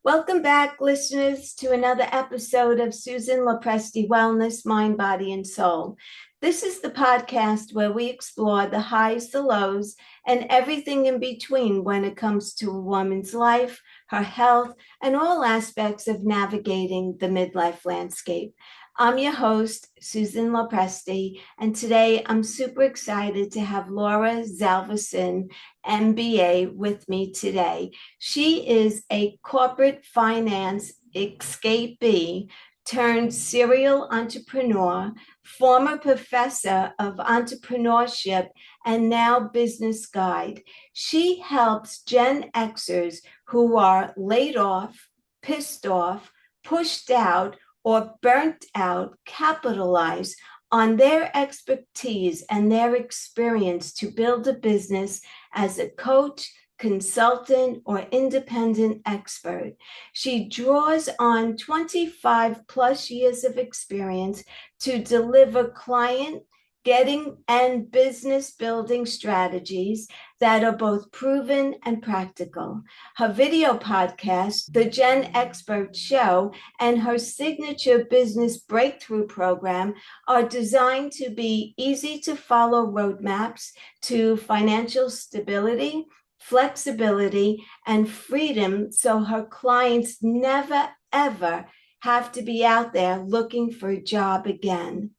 Welcome back, listeners, to another episode of Susan Lopresti Wellness, Mind, Body, and Soul. This is the podcast where we explore the highs, the lows, and everything in between when it comes to a woman's life, her health, and all aspects of navigating the midlife landscape. I'm your host, Susan Lopresti, and today I'm super excited to have Laura Zavelson, MBA, with me today. She is a corporate finance escapee turned serial entrepreneur, former professor of entrepreneurship, and now business guide. She helps GenXers who are laid off, pissed off, pushed out, or burnt out capitalize on their expertise and their experience to build a business as a coach, consultant, or independent expert. She draws on 25 plus years of experience to deliver client getting and business building strategies that are both proven and practical. Her video podcast, The GenXpert Show, and her signature business breakthrough program are designed to be easy to follow roadmaps to financial stability, flexibility, and freedom so her clients never, ever have to be out there looking for a job again.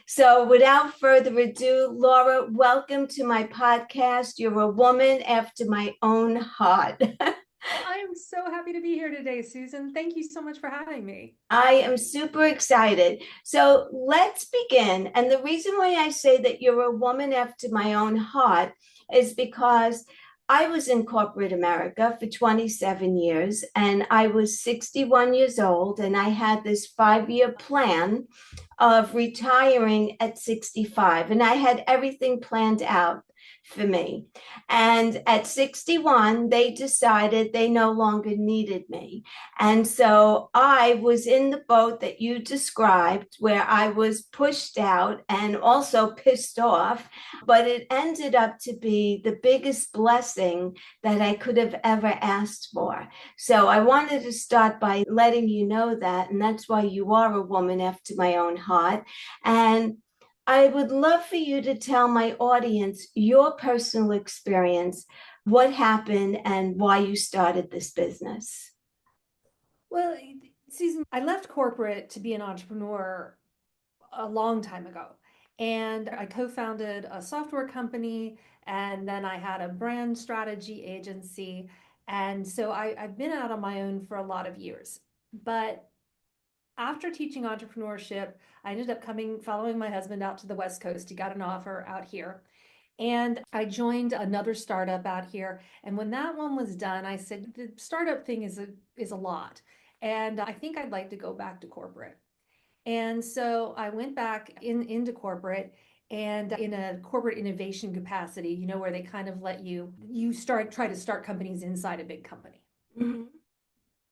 So, without further ado, Laura, welcome to my podcast. You're a woman after my own heart. I am so happy to be here today, Susan. Thank you so much for having me. I am super excited. So let's begin. And the reason why I say that you're a woman after my own heart is because I was in corporate America for 27 years and I was 61 years old and I had this 5-year plan of retiring at 65 and I had everything planned out for me. And at 61, they decided they no longer needed me. And so I was in the boat that you described, where I was pushed out and also pissed off. But it ended up to be the biggest blessing that I could have ever asked for. So I wanted to start by letting you know that. And that's why you are a woman after my own heart. And I would love for you to tell my audience your personal experience, what happened, and why you started this business. Well, Susan, I left corporate to be an entrepreneur a long time ago. And I co-founded a software company, and then I had a brand strategy agency. And so I've been out on my own for a lot of years. But after teaching entrepreneurship, I ended up following my husband out to the West Coast. He got an offer out here. And I joined another startup out here. And when that one was done, I said, the startup thing is a lot. And I think I'd like to go back to corporate. And so I went back into corporate and in a corporate innovation capacity, where they kind of let you try to start companies inside a big company. Mhm.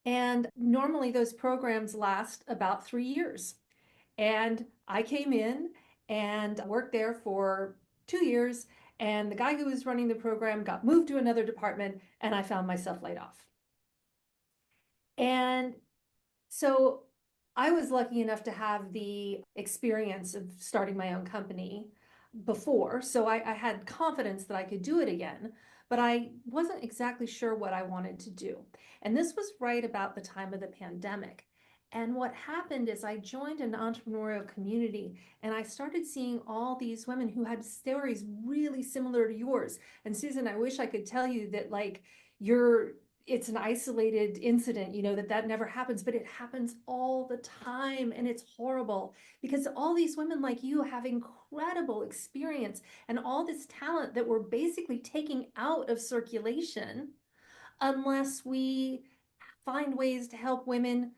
And normally those programs last about 3 years. And I came in and worked there for 2 years. And the guy who was running the program got moved to another department, and I found myself laid off. And so I was lucky enough to have the experience of starting my own company before. So I had confidence that I could do it again, but I wasn't exactly sure what I wanted to do. And this was right about the time of the pandemic. And what happened is I joined an entrepreneurial community and I started seeing all these women who had stories really similar to yours. And Susan, I wish I could tell you that you're it's an isolated incident, that never happens, but it happens all the time. And it's horrible because all these women like you have incredible experience and all this talent that we're basically taking out of circulation unless we find ways to help women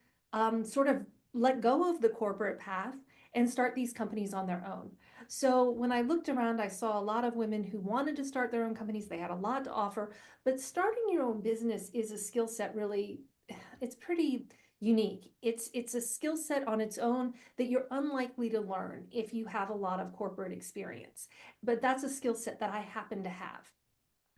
sort of let go of the corporate path and start these companies on their own. So when I looked around, I saw a lot of women who wanted to start their own companies. They had a lot to offer, but starting your own business is a skill set really, it's pretty unique. It's a skill set on its own that you're unlikely to learn if you have a lot of corporate experience. But that's a skill set that I happen to have.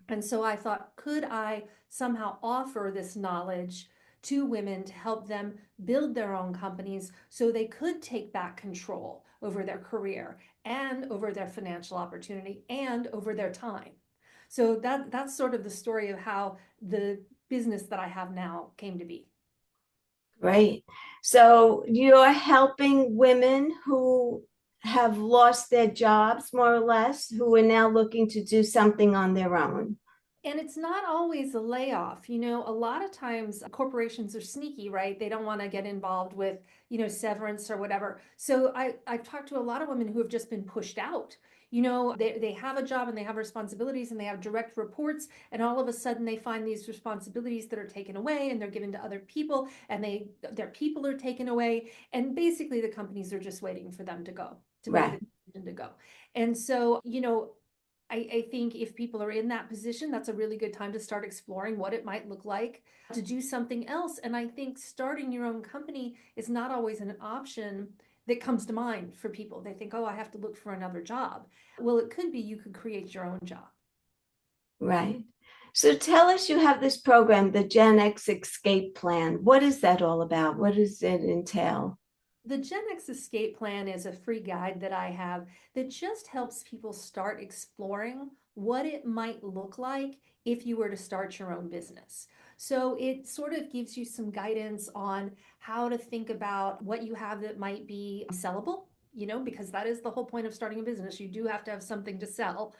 And so I thought, could I somehow offer this knowledge to women to help them build their own companies so they could take back control over their career and over their financial opportunity and over their time. So that's sort of the story of how the business that I have now came to be. Great. So you're helping women who have lost their jobs, more or less, who are now looking to do something on their own. And it's not always a layoff. A lot of times corporations are sneaky, right? They don't want to get involved with, severance or whatever. So I've talked to a lot of women who have just been pushed out. They have a job and they have responsibilities and they have direct reports, and all of a sudden they find these responsibilities that are taken away and they're given to other people, and their people are taken away. And basically the companies are just waiting for them to go, to make Right. the decision to go. And so, I think if people are in that position, that's a really good time to start exploring what it might look like to do something else. And I think starting your own company is not always an option that comes to mind for people. They think, oh, I have to look for another job. Well, it could be you could create your own job. Right. So tell us, you have this program, the GenX Escape Plan. What is that all about? What does it entail? The GenX Escape Plan is a free guide that I have that just helps people start exploring what it might look like if you were to start your own business. So it sort of gives you some guidance on how to think about what you have that might be sellable, because that is the whole point of starting a business. You do have to have something to sell,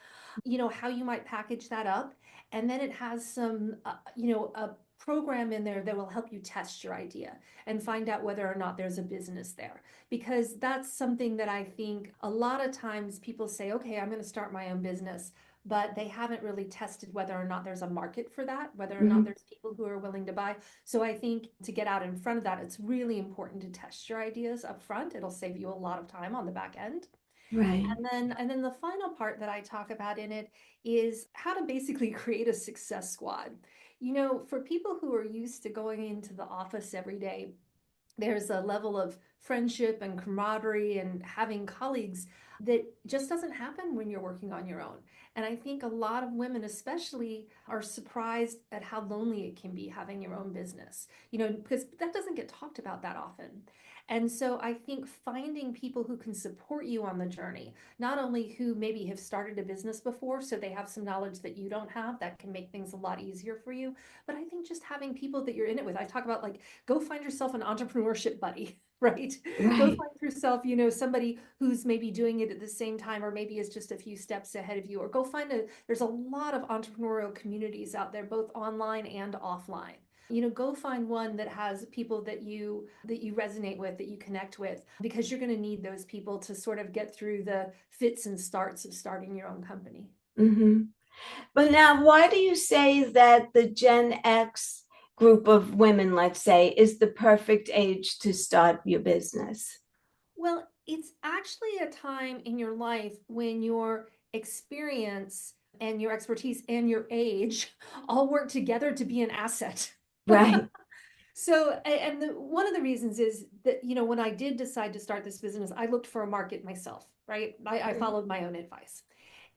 how you might package that up. And then it has some, a program in there that will help you test your idea and find out whether or not there's a business there. Because that's something that I think a lot of times people say, okay, I'm going to start my own business, but they haven't really tested whether or not there's a market for that, whether or not Mhm. there's people who are willing to buy. So I think to get out in front of that, it's really important to test your ideas up front. It'll save you a lot of time on the back end. Right. And then the final part that I talk about in it is how to basically create a success squad. For people who are used to going into the office every day, there's a level of friendship and camaraderie and having colleagues that just doesn't happen when you're working on your own. And I think a lot of women, especially, are surprised at how lonely it can be having your own business, because that doesn't get talked about that often. And so I think finding people who can support you on the journey, not only who maybe have started a business before, so they have some knowledge that you don't have, that can make things a lot easier for you, but I think just having people that you're in it with. I talk about, like, go find yourself an entrepreneurship buddy, right? Go Right. find yourself, somebody who's maybe doing it at the same time, or maybe is just a few steps ahead of you, or go find there's a lot of entrepreneurial communities out there, both online and offline. Go find one that has people that you resonate with, that you connect with, because you're going to need those people to sort of get through the fits and starts of starting your own company. Hmm. But now, why do you say that the Gen X group of women, let's say, is the perfect age to start your business? Well, it's actually a time in your life when your experience and your expertise and your age all work together to be an asset. Right. So, and one of the reasons is that, when I did decide to start this business, I looked for a market myself, right? I followed my own advice.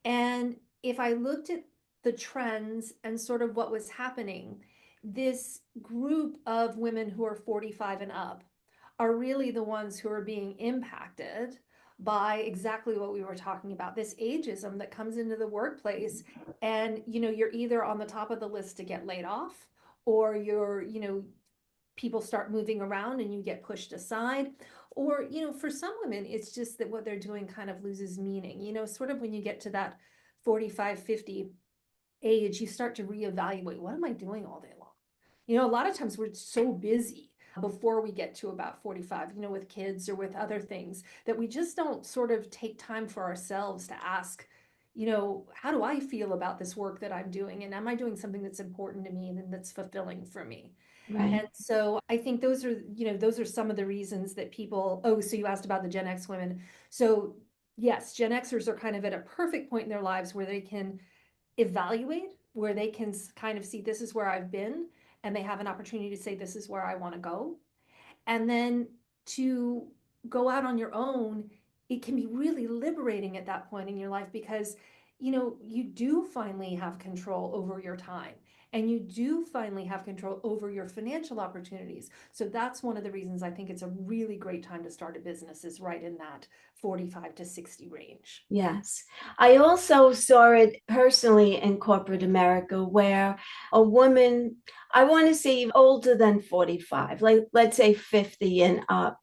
And if I looked at the trends and sort of what was happening, this group of women who are 45 and up are really the ones who are being impacted by exactly what we were talking about, this ageism that comes into the workplace. And, you're either on the top of the list to get laid off, or people start moving around and you get pushed aside. Or, for some women, it's just that what they're doing kind of loses meaning. Sort of when you get to that 45, 50 age, you start to reevaluate, what am I doing all day long? A lot of times we're so busy before we get to about 45, with kids or with other things, that we just don't sort of take time for ourselves to ask, how do I feel about this work that I'm doing? And am I doing something that's important to me and that's fulfilling for me? Right. And so I think those are some of the reasons that people, oh, so you asked about the Gen X women. So yes, Gen Xers are kind of at a perfect point in their lives where they can evaluate, where they can kind of see, this is where I've been, and they have an opportunity to say, this is where I want to go. And then to go out on your own, it can be really liberating at that point in your life, because you do finally have control over your time. and you do finally have control over your financial opportunities. So that's one of the reasons I think it's a really great time to start a business, is right in that 45 to 60 range. Yes. I also saw it personally in corporate America where a woman, I want to say older than 45, like let's say 50 and up.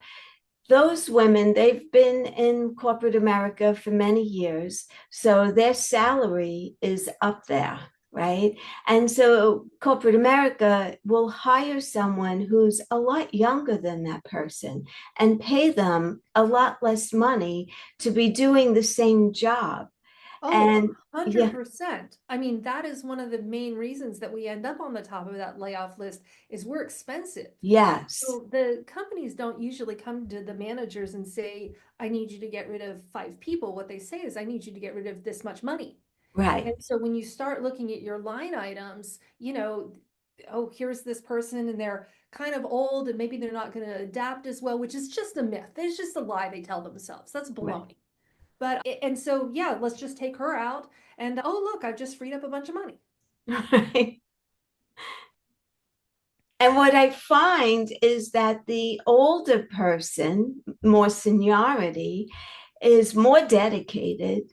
Those women, they've been in corporate America for many years, so their salary is up there, right? And so corporate America will hire someone who's a lot younger than that person and pay them a lot less money to be doing the same job. Oh, And yeah, 100%. I mean, that is one of the main reasons that we end up on the top of that layoff list, is we're expensive. yes, So the companies don't usually come to the managers and say, I need you to get rid of 5 people. What they say is, I need you to get rid of this much money. right, And so when you start looking at your line items, oh, here's this person and they're kind of old and maybe they're not going to adapt as well, which is just a myth. It's just a lie they tell themselves. That's right, baloney. And so, yeah, let's just take her out. And oh, look, I've just freed up a bunch of money. right. And what I find is that the older person, more seniority, is more dedicated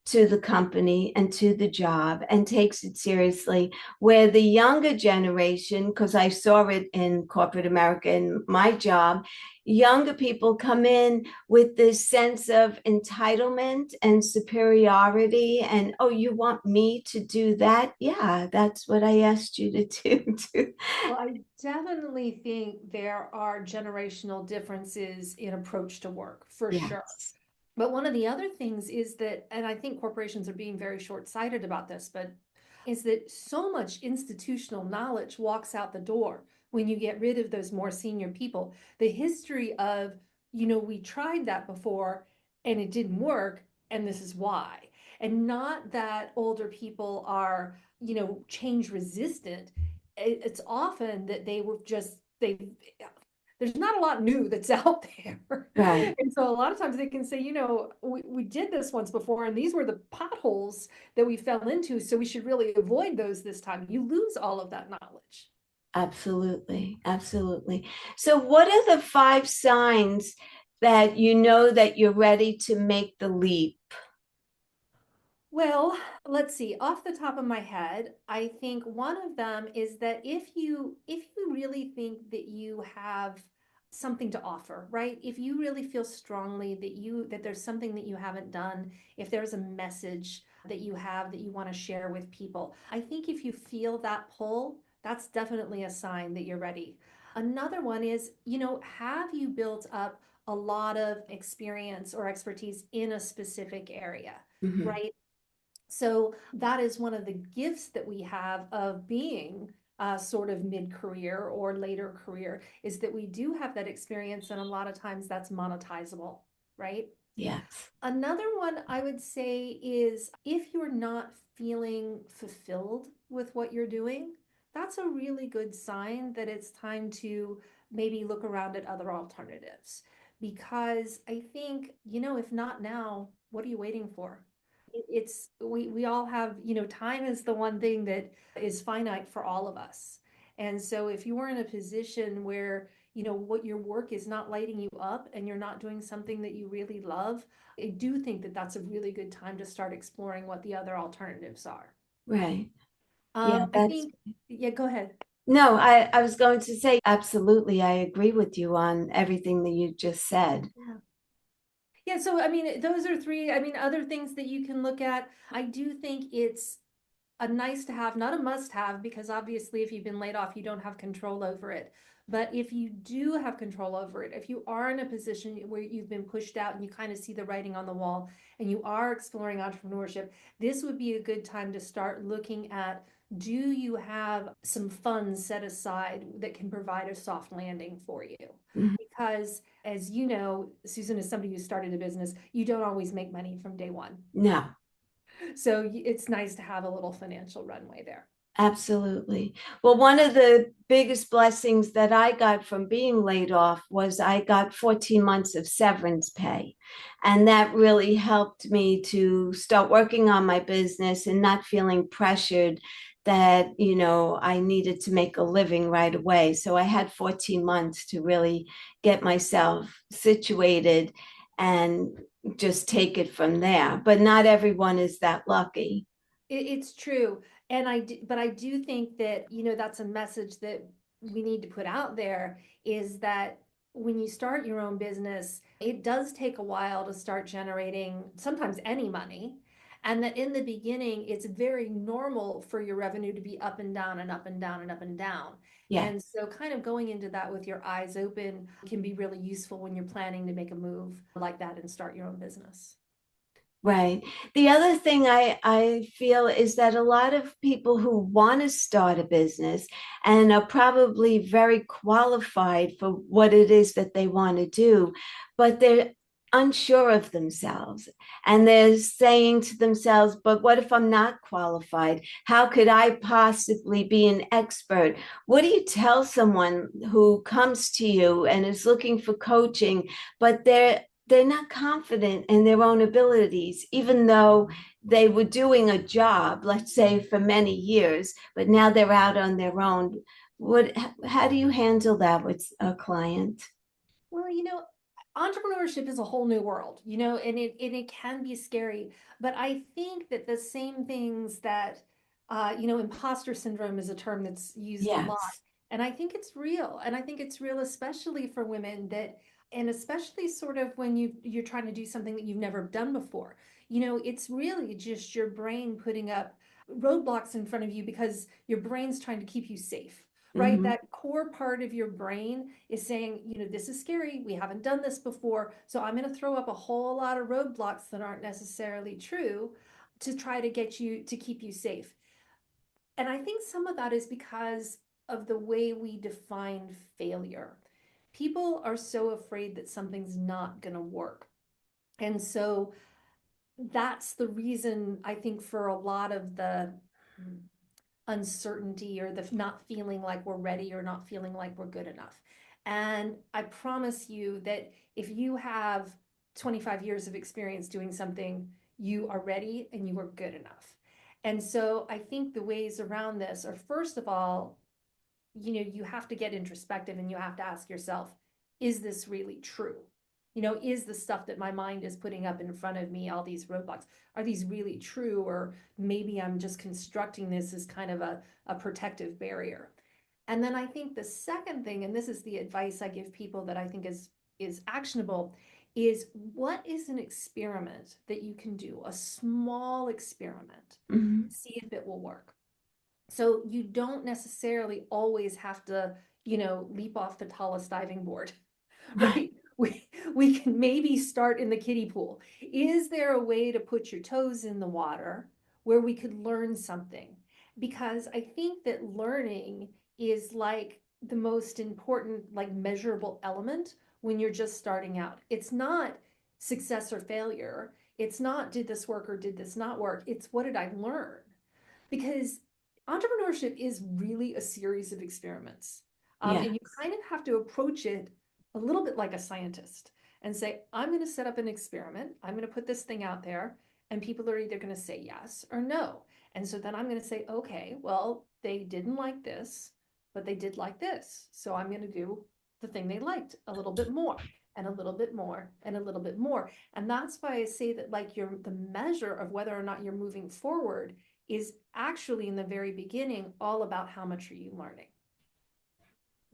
to the company and to the job and takes it seriously. Where the younger generation, because I saw it in corporate America in my job, younger people come in with this sense of entitlement and superiority. And, oh, you want me to do that? Yeah, that's what I asked you to do. Well, I definitely think there are generational differences in approach to work, for sure. Yes. But one of the other things is that, and I think corporations are being very short-sighted about this, but is that so much institutional knowledge walks out the door when you get rid of those more senior people. The history of, we tried that before and it didn't work, and this is why. And not that older people are, change resistant. It's often that they were just, there's not a lot new that's out there. Right. And so a lot of times they can say, we did this once before, and these were the potholes that we fell into. So we should really avoid those this time. You lose all of that knowledge. Absolutely. Absolutely. So, what are the 5 signs that you know that you're ready to make the leap? Well, let's see. Off the top of my head, I think one of them is that if you really think that you have something to offer, right? If you really feel strongly that there's something that you haven't done, if there's a message that you have that you want to share with people, I think if you feel that pull, that's definitely a sign that you're ready. Another one is, have you built up a lot of experience or expertise in a specific area, Mhm. right? So that is one of the gifts that we have of being sort of mid-career or later career, is that we do have that experience, and a lot of times that's monetizable, right? Yes. Another one I would say is, if you're not feeling fulfilled with what you're doing, that's a really good sign that it's time to maybe look around at other alternatives. Because I think, if not now, what are you waiting for? We all have, time is the one thing that is finite for all of us. And so if you're in a position where, what your work is not lighting you up and you're not doing something that you really love, I do think that that's a really good time to start exploring what the other alternatives are. Right. Yeah, I that's think, yeah, go ahead. no, I was going to say absolutely. I agree with you on everything that you just said. Yeah. Yeah, so I mean, those are three, I mean, other things that you can look at. I do think it's a nice to have, not a must have, because obviously if you've been laid off, you don't have control over it. But if you do have control over it, if you are in a position where you've been pushed out and you kind of see the writing on the wall and you are exploring entrepreneurship, this would be a good time to start looking at, do you have some funds set aside that can provide a soft landing for you? Mhm. Because as you know, Susan, is somebody who started a business, you don't always make money from day one. No, So it's nice to have a little financial runway there. absolutely. Well, one of the biggest blessings that I got from being laid off was I got 14 months of severance pay. And that really helped me to start working on my business and not feeling pressured that, I needed to make a living right away. So I had 14 months to really get myself situated and just take it from there. But not everyone is that lucky. It's true. And but I do think that, that's a message that we need to put out there, is that when you start your own business, it does take a while to start generating sometimes any money. And that in the beginning, it's very normal for your revenue to be up and down and up and down and up and down. Yeah. And so kind of going into that with your eyes open can be really useful when you're planning to make a move like that and start your own business. Right. The other thing I feel is that a lot of people who want to start a business and are probably very qualified for what it is that they want to do, but they're unsure of themselves. And they're saying to themselves, but what if I'm not qualified? How could I possibly be an expert? What do you tell someone who comes to you and is looking for coaching, but they're not confident in their own abilities, even though they were doing a job, let's say for many years, but now they're out on their own? How do you handle that with a client? Well, entrepreneurship is a whole new world, and it can be scary. But I think that the same things that, imposter syndrome is a term that's used a lot. Yes. And I think it's real. And I think it's real, especially for women and especially sort of when you're trying to do something that you've never done before. It's really just your brain putting up roadblocks in front of you because your brain's trying to keep you safe, right? Mm-hmm. That core part of your brain is saying, this is scary. We haven't done this before. So I'm going to throw up a whole lot of roadblocks that aren't necessarily true to try to get you to keep you safe. And I think some of that is because of the way we define failure. People are so afraid that something's not going to work. And so that's the reason I think for a lot of the uncertainty or the not feeling like we're ready or not feeling like we're good enough. And I promise you that if you have 25 years of experience doing something, you are ready and you are good enough. And so I think the ways around this are, first of all, you have to get introspective and you have to ask yourself, is this really true? Is the stuff that my mind is putting up in front of me, all these roadblocks, are these really true? Or maybe I'm just constructing this as kind of a protective barrier. And then I think the second thing, and this is the advice I give people that I think is actionable, is what is an experiment that you can do, a small experiment, Mm-hmm. see if it will work. So you don't necessarily always have to, leap off the tallest diving board, Right. right? We can maybe start in the kiddie pool. Is there a way to put your toes in the water where we could learn something? Because I think that learning is like the most important, like measurable element when you're just starting out. It's not success or failure. It's not did this work or did this not work. It's what did I learn? Because entrepreneurship is really a series of experiments. Yeah. And you kind of have to approach it a little bit like a scientist and say, I'm going to set up an experiment. I'm going to put this thing out there, and people are either going to say yes or no. And so then I'm going to say, okay, well, they didn't like this, but they did like this. So I'm going to do the thing they liked a little bit more and a little bit more and a little bit more. And that's why I say that like the measure of whether or not you're moving forward is actually in the very beginning all about how much are you learning.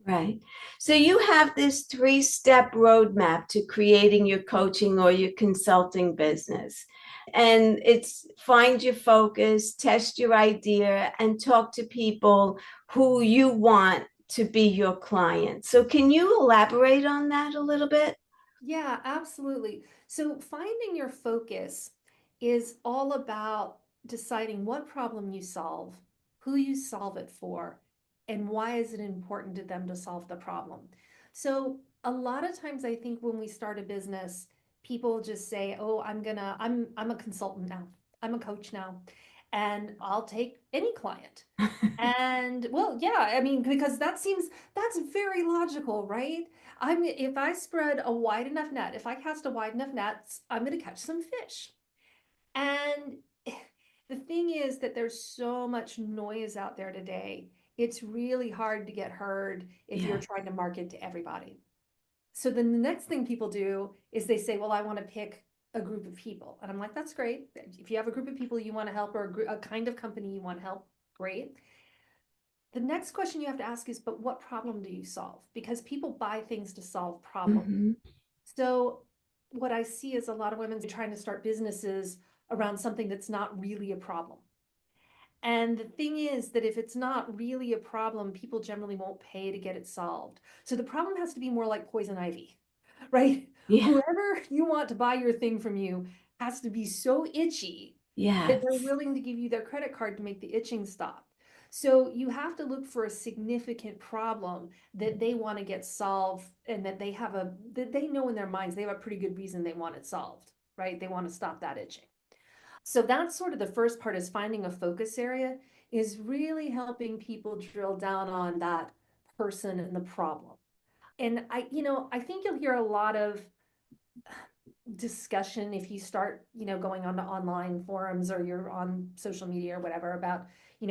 Right. So you have this three-step roadmap to creating your coaching or your consulting business. And it's find your focus, test your idea, and talk to people who you want to be your client. So can you elaborate on that a little bit? Yeah, absolutely. So finding your focus is all about deciding what problem you solve, who you solve it for, and why is it important to them to solve the problem. So a lot of times I think when we start a business, people just say, "Oh, I'm a consultant now. I'm a coach now, and I'll take any client." And well, yeah, I mean, because that's very logical, right? If I spread a wide enough net, if I cast a wide enough net, I'm going to catch some fish. And The thing is that there's so much noise out there today. It's really hard to get heard if you're Yeah. trying to market to everybody. So then the next thing people do is they say, well, I want to pick a group of people. And I'm like, that's great. If you have a group of people you want to help, or a kind of company you want to help, great. The next question you have to ask is, but what problem do you solve? Because people buy things to solve problems. Hmm. So what I see is a lot of women trying to start businesses around something that's not really a problem. And the thing is that if it's not really a problem, people generally won't pay to get it solved. So the problem has to be more like poison ivy, right? Yeah. Whoever you want to buy your thing from you has to be so itchy that they're Yes. willing to give you their credit card to make the itching stop. So you have to look for a significant problem that they want to get solved, and that that they know in their minds they have a pretty good reason they want it solved, right? They want to stop that itching. So that's sort of the first part, is finding a focus area, is really helping people drill down on that person and the problem. And I think you'll hear a lot of discussion if you start, going on to online forums, or you're on social media or whatever, about,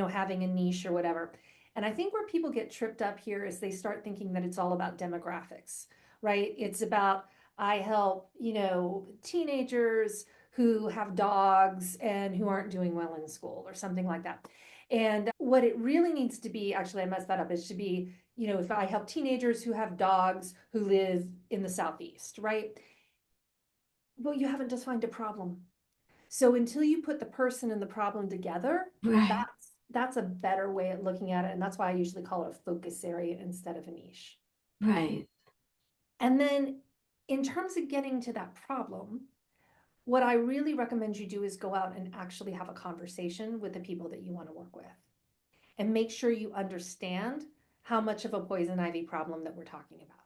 having a niche or whatever. And I think where people get tripped up here is they start thinking that it's all about demographics, right? It's about, I help, teenagers who have dogs and who aren't doing well in school, or something like that. And what it really needs to be, actually, I messed that up, is to be, if I help teenagers who have dogs who live in the Southeast, right? Well, you haven't defined a problem. So until you put the person and the problem together, Right. that's a better way of looking at it. And that's why I usually call it a focus area instead of a niche. Right. And then in terms of getting to that problem, what I really recommend you do is go out and actually have a conversation with the people that you want to work with, and make sure you understand how much of a poison ivy problem that we're talking about.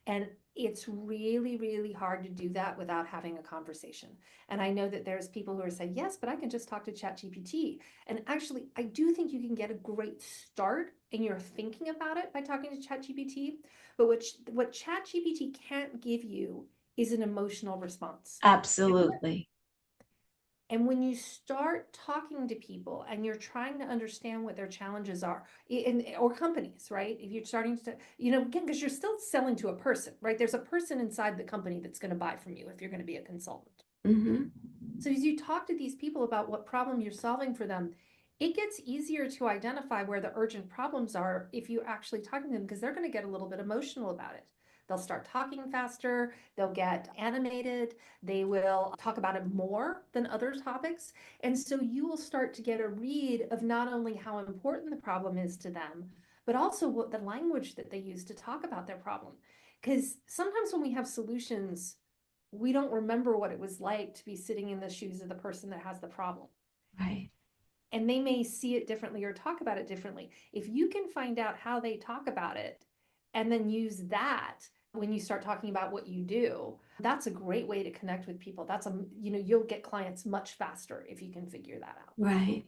And it's really, really hard to do that without having a conversation. And I know that there's people who are saying, yes, but I can just talk to ChatGPT. And actually, I do think you can get a great start in your thinking about it by talking to ChatGPT. But what ChatGPT can't give you is an emotional response. Absolutely. And when you start talking to people and you're trying to understand what their challenges are, or companies, right? If you're starting to, again, because you're still selling to a person, right? There's a person inside the company that's going to buy from you if you're going to be a consultant. Hmm. So as you talk to these people about what problem you're solving for them, it gets easier to identify where the urgent problems are if you're actually talking to them, because they're going to get a little bit emotional about it. They'll start talking faster, they'll get animated, they will talk about it more than other topics. And so you will start to get a read of not only how important the problem is to them, but also what the language that they use to talk about their problem. Because sometimes when we have solutions, we don't remember what it was like to be sitting in the shoes of the person that has the problem. Right. And they may see it differently or talk about it differently. If you can find out how they talk about it and then use that when you start talking about what you do, that's a great way to connect with people. You'll get clients much faster if you can figure that out. Right.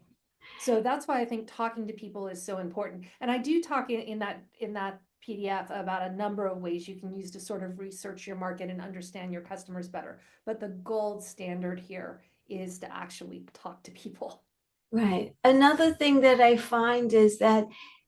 So that's why I think talking to people is so important. And I do talk in that PDF about a number of ways you can use to sort of research your market and understand your customers better. But the gold standard here is to actually talk to people. Right. Another thing that I find is that,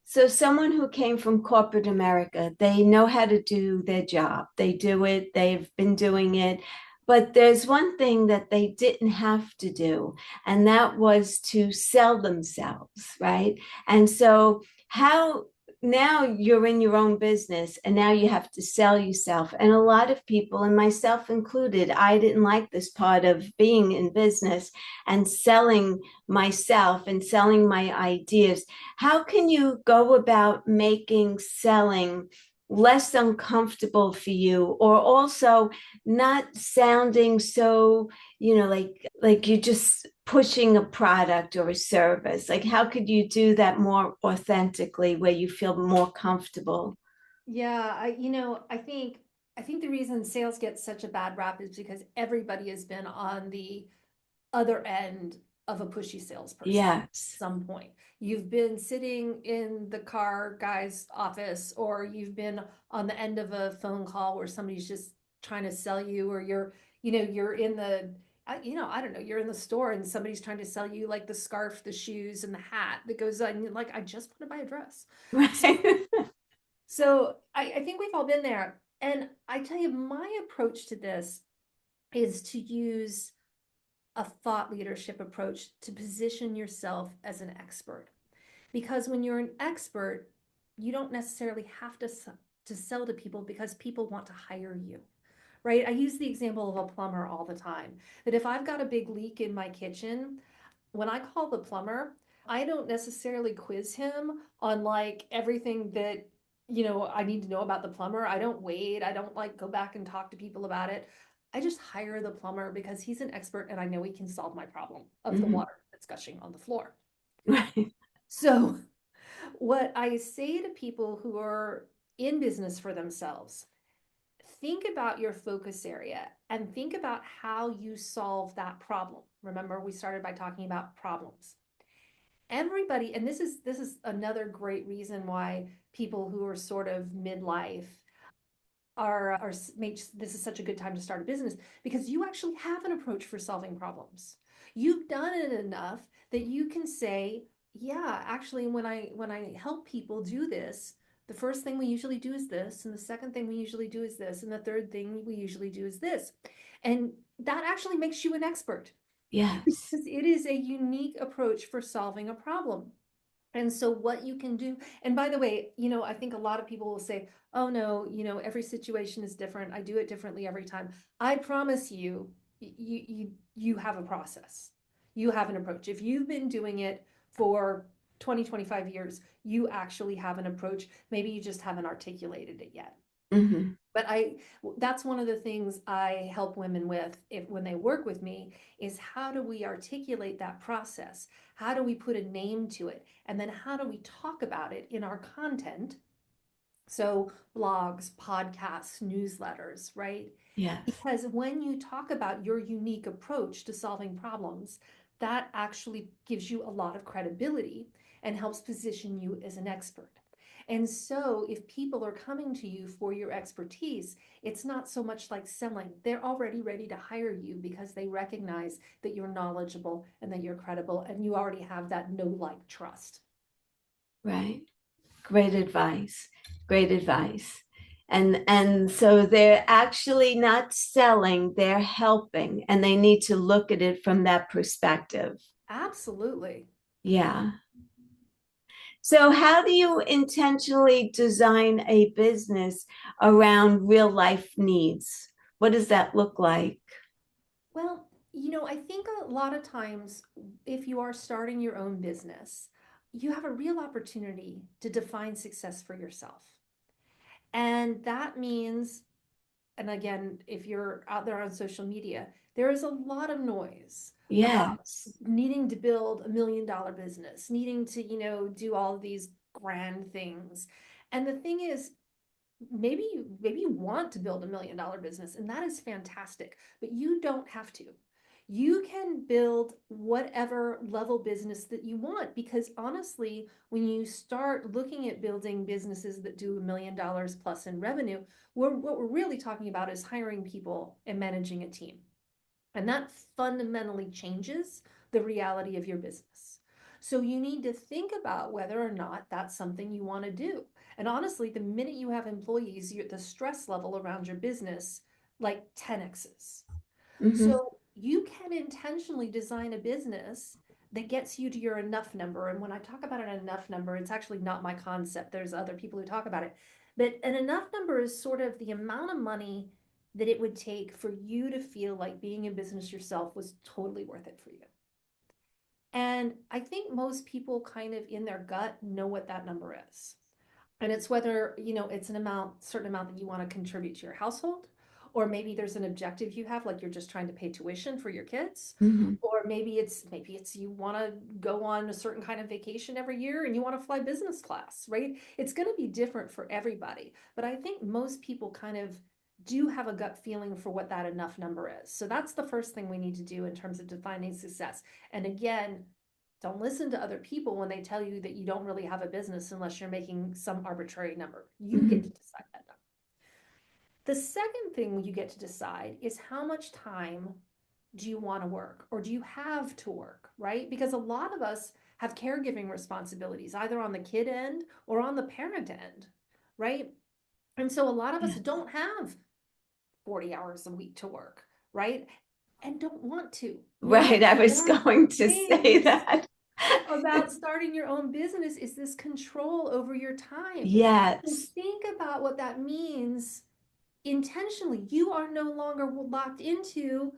so someone who came from corporate America, they know how to do their job. They do it, they've been doing it. But there's one thing that they didn't have to do, and that was to sell themselves, right? And so, how now you're in your own business and now you have to sell yourself. And a lot of people, and myself included, I didn't like this part of being in business and selling myself and selling my ideas. How can you go about making selling less uncomfortable for you, or also not sounding so, like you're just pushing a product or a service? Like, how could you do that more authentically where you feel more comfortable? Yeah, I think the reason sales get such a bad rap is because everybody has been on the other end of a pushy salesperson at Yes. some point. You've been sitting in the car guy's office, or you've been on the end of a phone call where somebody's just trying to sell you, or you're in I don't know, you're in the store and somebody's trying to sell you like the scarf, the shoes, and the hat that goes on. And you're like, I just want to buy a dress. Right. So I think we've all been there. And I tell you, my approach to this is to use a thought leadership approach to position yourself as an expert. Because when you're an expert, you don't necessarily have to sell to people because people want to hire you. Right? I use the example of a plumber all the time. That if I've got a big leak in my kitchen, when I call the plumber, I don't necessarily quiz him on like everything that, I need to know about the plumber. I don't wait. I don't like go back and talk to people about it. I just hire the plumber because he's an expert and I know he can solve my problem of the Mhm. water that's gushing on the floor. Right. So, what I say to people who are in business for themselves, think about your focus area and think about how you solve that problem. Remember, we started by talking about problems. Everybody, and this is another great reason why people who are sort of midlife are this is such a good time to start a business because you actually have an approach for solving problems. You've done it enough that you can say, yeah, actually when I help people do this, the first thing we usually do is this, and the second thing we usually do is this, and the third thing we usually do is this. And that actually makes you an expert Yes. because it is a unique approach for solving a problem. And so what you can do, and by the way, I think a lot of people will say, oh no, every situation is different. I do it differently every time. I promise you, you have a process. You have an approach. If you've been doing it for 20, 25 years, you actually have an approach. Maybe you just haven't articulated it yet. Hmm. But that's one of the things I help women with when they work with me is how do we articulate that process? How do we put a name to it? And then how do we talk about it in our content? So blogs, podcasts, newsletters, right? Yes. Because when you talk about your unique approach to solving problems, that actually gives you a lot of credibility and helps position you as an expert. And so if people are coming to you for your expertise, it's not so much like selling. They're already ready to hire you because they recognize that you're knowledgeable and that you're credible and you already have that know, like, trust. Right. Great advice. Great advice. And so they're actually not selling, they're helping, and they need to look at it from that perspective. Absolutely. Yeah. So how do you intentionally design a business around real life needs? What does that look like? Well, I think a lot of times if you are starting your own business, you have a real opportunity to define success for yourself. And that means, and again, if you're out there on social media, there is a lot of noise about Yes. needing to build $1 million business, needing to, do all of these grand things. And the thing is, maybe you want to build $1 million business, and that is fantastic, but you don't have to. You can build whatever level business that you want because honestly, when you start looking at building businesses that do $1 million plus in revenue, what we're really talking about is hiring people and managing a team. And that fundamentally changes the reality of your business. So you need to think about whether or not that's something you want to do. And honestly, the minute you have employees, the stress level around your business like 10x's. Hmm. So you can intentionally design a business that gets you to your enough number. And when I talk about an enough number, it's actually not my concept. There's other people who talk about it. But an enough number is sort of the amount of money that it would take for you to feel like being in business yourself was totally worth it for you. And I think most people kind of in their gut know what that number is. And it's whether, it's certain amount that you want to contribute to your household, or maybe there's an objective you have, like you're just trying to pay tuition for your kids, Hmm. or maybe it's you want to go on a certain kind of vacation every year and you want to fly business class, right? It's going to be different for everybody, but I think most people kind of do have a gut feeling for what that enough number is. So that's the first thing we need to do in terms of defining success. And again, don't listen to other people when they tell you that you don't really have a business unless you're making some arbitrary number. You get to Hmm. decide that number. The second thing you get to decide is how much time do you want to work or do you have to work, right? Because a lot of us have caregiving responsibilities, either on the kid end or on the parent end, right? And so a lot of us Yes. don't have 40 hours a week to work, right? And don't want to. One of Right. the I was best going to say things that. about starting your own business is this control over your time. So Yes. think about what that means intentionally. You are no longer locked into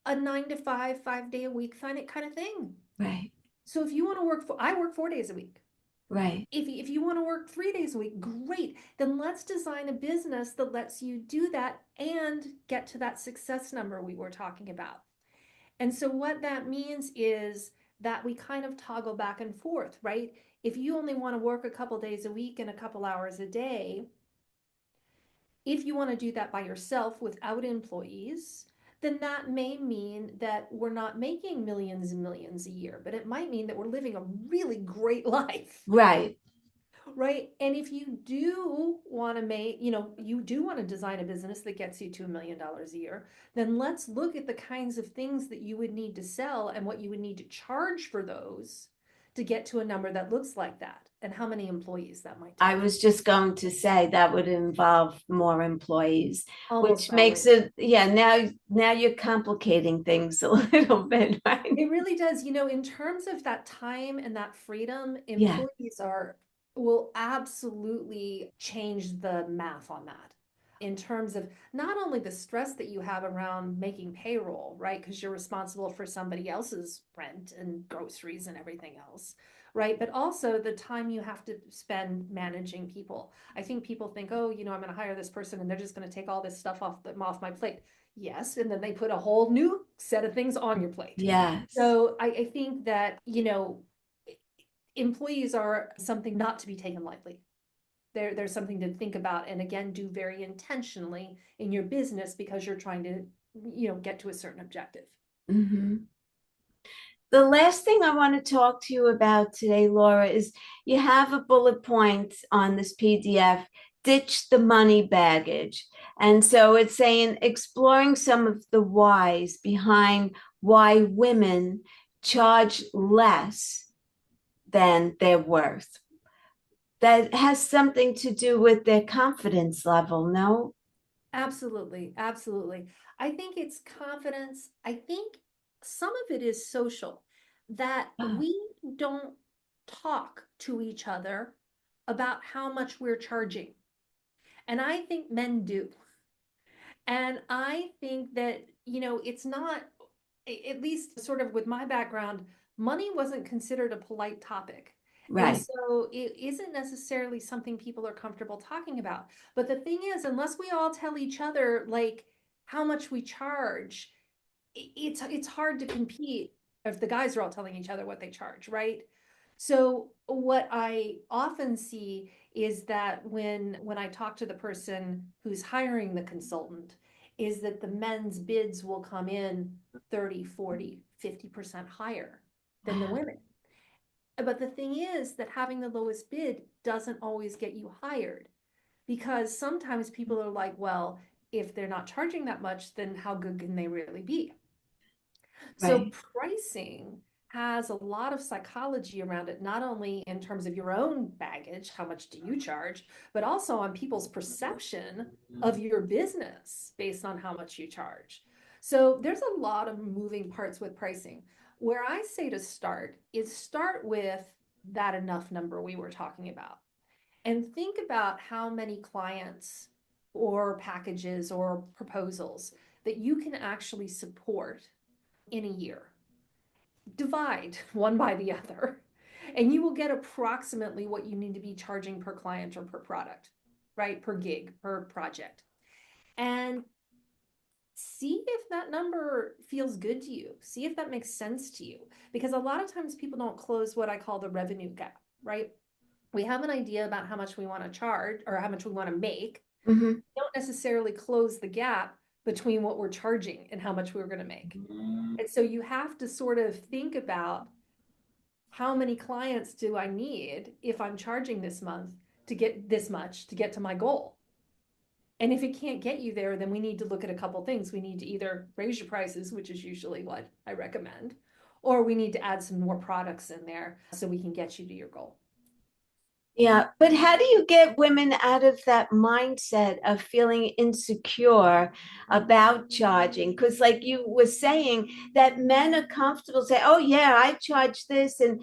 a 9 to 5, 5 day a week kind of thing. Right. So if you want to I work 4 days a week. Right. If you want to work 3 days a week, great. Then let's design a business that lets you do that and get to that success number we were talking about. And so what that means is that we kind of toggle back and forth, right? If you only want to work a couple days a week and a couple hours a day, if you want to do that by yourself without employees, then that may mean that we're not making millions and millions a year, but it might mean that we're living a really great life. Right. Right. And if you do want to make, you do want to design a business that gets you to $1 million a year, then let's look at the kinds of things that you would need to sell and what you would need to charge for those to get to a number that looks like that and how many employees that might I take. was just going to say that would involve more employees, Almost which makes always. it, yeah, now you're complicating things a little bit, right? It really does. In terms of that time and that freedom, Yeah. employees will absolutely change the math on that. In terms of not only the stress that you have around making payroll, right? Because you're responsible for somebody else's rent and groceries and everything else, right? But also the time you have to spend managing people. I think people think, oh, I'm going to hire this person and they're just going to take all this stuff off my plate. Yes, and then they put a whole new set of things on your plate. Yes. So I think that, employees are something not to be taken lightly. There's something to think about and again, do very intentionally in your business because you're trying to, get to a certain objective. Hmm. The last thing I want to talk to you about today, Laura, is you have a bullet point on this PDF, ditch the money baggage. And so it's saying exploring some of the whys behind why women charge less than their worth. That has something to do with their confidence level, no? Absolutely. Absolutely. I think it's confidence. I think some of it is social, that Oh, we don't talk to each other about how much we're charging. And I think men do. And I think that, it's not, at least sort of with my background, money wasn't considered a polite topic. And right, so it isn't necessarily something people are comfortable talking about. But the thing is, unless we all tell each other like how much we charge, it's hard to compete if the guys are all telling each other what they charge, right? So what I often see is that when I talk to the person who's hiring the consultant, is that the men's bids will come in 30, 40, 50% higher than the wow, women. But the thing is that having the lowest bid doesn't always get you hired because sometimes people are like, well, if they're not charging that much, then how good can they really be? So right, pricing has a lot of psychology around it, not only in terms of your own baggage, how much do you charge, but also on people's perception of your business based on how much you charge. So there's a lot of moving parts with pricing. Where I say to start is start with that enough number we were talking about and think about how many clients or packages or proposals that you can actually support in a year. Divide one by the other, and you will get approximately what you need to be charging per client or per product, right? Per gig, per project. And see if that number feels good to you. See if that makes sense to you. Because a lot of times people don't close what I call the revenue gap, right? We have an idea about how much we want to charge or how much we want to make. hmm, Don't necessarily close the gap between what we're charging and how much we're going to make. And so you have to sort of think about how many clients do I need if I'm charging this month to get this much to get to my goal? And if it can't get you there, then we need to look at a couple things. We need to either raise your prices, which is usually what I recommend, or we need to add some more products in there so we can get you to your goal. Yeah, but how do you get women out of that mindset of feeling insecure about charging? Because, like you were saying, that men are comfortable say, "Oh yeah, I charge this," and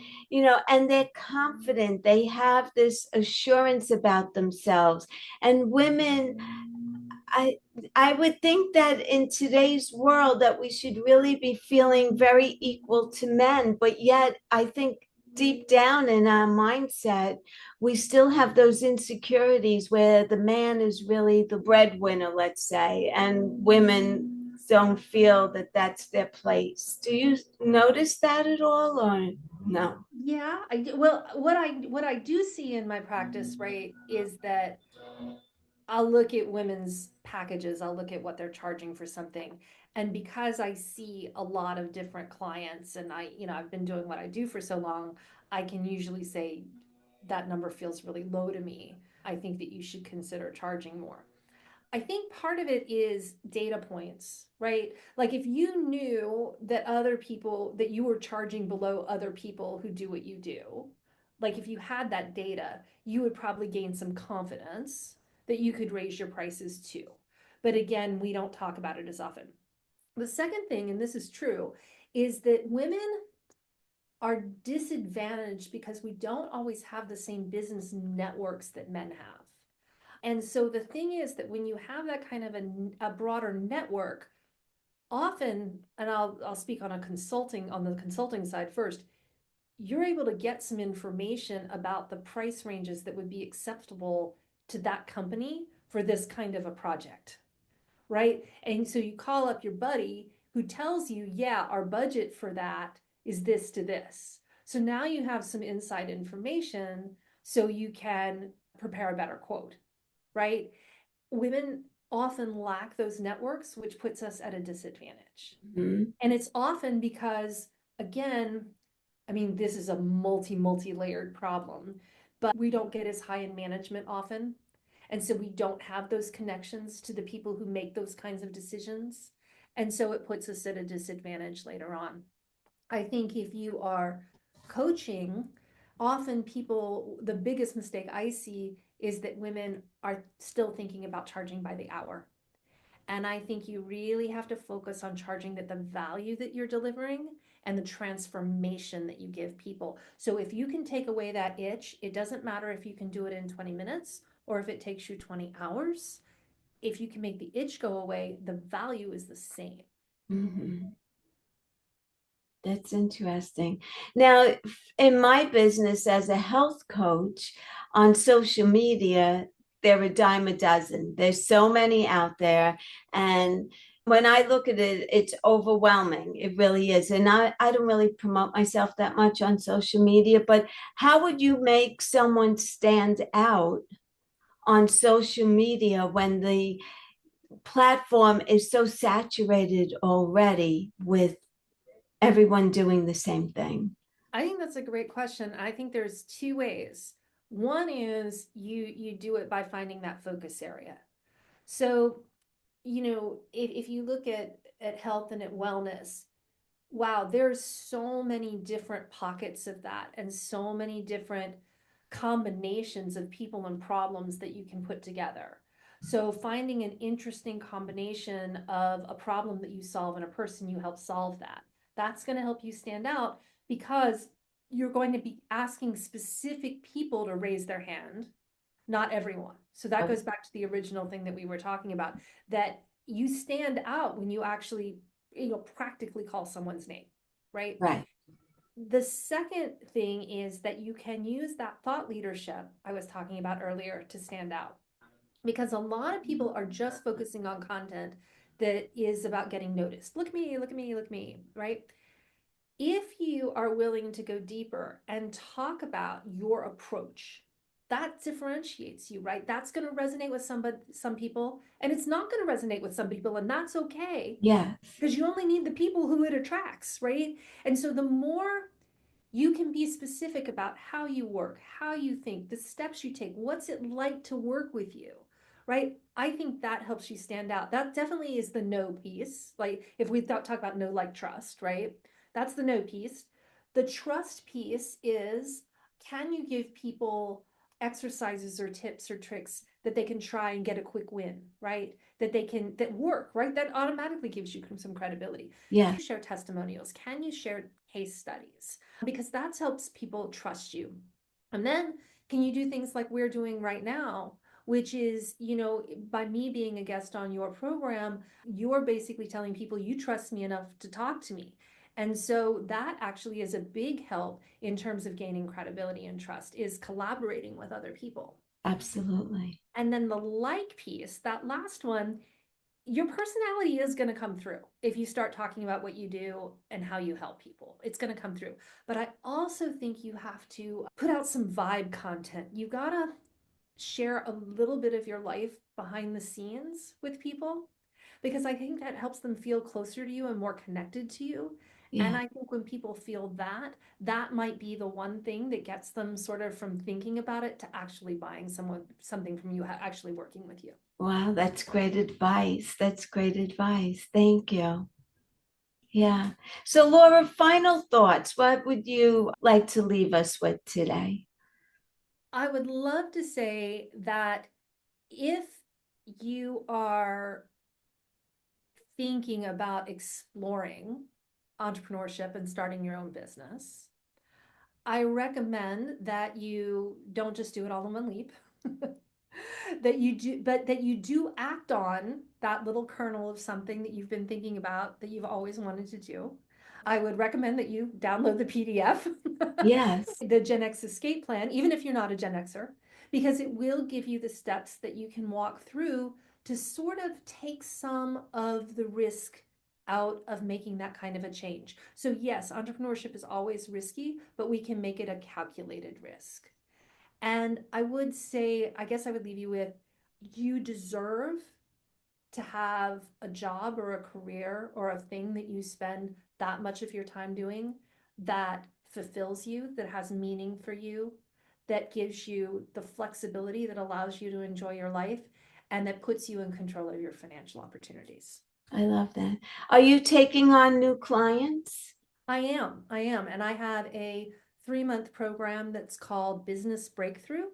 and they're confident. They have this assurance about themselves. And women, I I would think that in today's world that we should really be feeling very equal to men, but yet I think deep down in our mindset, we still have those insecurities where the man is really the breadwinner, let's say, and women don't feel that that's their place. Do you notice that at all, or no? Yeah, I do. Well, what I do see in my practice, right, is that I'll look at women's packages, I'll look at what they're charging for something. And because I see a lot of different clients and I've been doing what I do for so long, I can usually say that number feels really low to me. I think that you should consider charging more. I think part of it is data points, right? Like if you knew that other people, that you were charging below other people who do what you do, like if you had that data, you would probably gain some confidence that you could raise your prices too. But again, we don't talk about it as often. The second thing, and this is true, is that women are disadvantaged because we don't always have the same business networks that men have. And so the thing is that when you have that kind of a broader network, often, and I'll speak on the consulting side first, you're able to get some information about the price ranges that would be acceptable to that company for this kind of a project, right? And so you call up your buddy who tells you, yeah, our budget for that is this to this. So now you have some inside information so you can prepare a better quote, right? Women often lack those networks, which puts us at a disadvantage. Mhm. And it's often because, again, I mean, this is a multi-layered problem, but we don't get as high in management often. And so we don't have those connections to the people who make those kinds of decisions. And so it puts us at a disadvantage later on. I think if you are coaching, often people, the biggest mistake I see is that women are still thinking about charging by the hour. And I think you really have to focus on charging that the value that you're delivering and the transformation that you give people. So if you can take away that itch, it doesn't matter if you can do it in 20 minutes or if it takes you 20 hours. If you can make the itch go away, the value is the same. Mhm. That's interesting. Now, in my business as a health coach on social media, there are a dime a dozen. There's so many out there. And when I look at it, it's overwhelming. It really is. And I don't really promote myself that much on social media, but how would you make someone stand out on social media when the platform is so saturated already with everyone doing the same thing? I think that's a great question. I think there's two ways. One is you do it by finding that focus area. So, if you look at health and at wellness, wow, there's so many different pockets of that and so many different combinations of people and problems that you can put together. So finding an interesting combination of a problem that you solve and a person you help solve that, that's going to help you stand out because you're going to be asking specific people to raise their hand, not everyone. So that goes back to the original thing that we were talking about, that you stand out when you actually, practically call someone's name, right? Right. The second thing is that you can use that thought leadership I was talking about earlier to stand out. Because a lot of people are just focusing on content that is about getting noticed. Look at me, look at me, look at me, right? If you are willing to go deeper and talk about your approach, that differentiates you, right? That's going to resonate with some people, and it's not going to resonate with some people, and that's okay Yes. because you only need the people who it attracts, right? And so the more you can be specific about how you work, how you think, the steps you take, what's it like to work with you, right? I think that helps you stand out. That definitely is the no piece. Like if we talk about no like trust, right? That's the no piece. The trust piece is, can you give people exercises or tips or tricks that they can try and get a quick win, right? That work, right? That automatically gives you some credibility. Yeah, You share testimonials. Can you share case studies? Because that helps people trust you. And then can you do things like we're doing right now, which is, by me being a guest on your program, you're basically telling people you trust me enough to talk to me. And so that actually is a big help in terms of gaining credibility and trust, is collaborating with other people. absolutely. And then the like piece, that last one, your personality is going to come through if you start talking about what you do and how you help people. It's going to come through. But I also think you have to put out some vibe content. You got to share a little bit of your life behind the scenes with people, because I think that helps them feel closer to you and more connected to you. And Yeah. I think when people feel that, that might be the one thing that gets them sort of from thinking about it to actually buying something from you, actually working with you. Wow, that's great advice. That's great advice. Thank you. Yeah. So, Laura, final thoughts. What would you like to leave us with today? I would love to say that if you are thinking about exploring entrepreneurship and starting your own business, I recommend that you don't just do it all in one leap. That you do act on that little kernel of something that you've been thinking about that you've always wanted to do. I would recommend that you download the PDF, Yes, the GenX escape plan, even if you're not a GenXer, because it will give you the steps that you can walk through to sort of take some of the risk out of making that kind of a change. So yes, entrepreneurship is always risky, but we can make it a calculated risk. And I would say, I guess I would leave you with, you deserve to have a job or a career or a thing that you spend that much of your time doing that fulfills you, that has meaning for you, that gives you the flexibility that allows you to enjoy your life, and that puts you in control of your financial opportunities. I love that. Are you taking on new clients? I am. And I have a 3-month program that's called Business Breakthrough.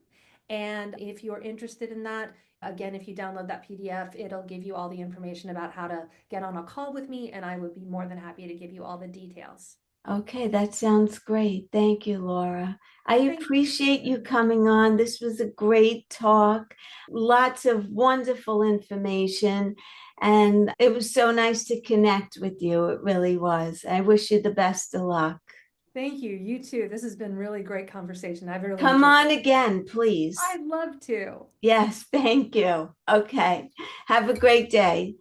And if you're interested in that, again, if you download that PDF, it'll give you all the information about how to get on a call with me, and I would be more than happy to give you all the details. Okay, that sounds great. Thank you, Laura. I Thank appreciate you coming on. This was a great talk, lots of wonderful information, and it was so nice to connect with you. It really was. I wish you the best of luck. Thank you. You too. This has been really great conversation. I've really Come enjoyed on it. again, please. I'd love to. Yes, thank you. Okay, have a great day.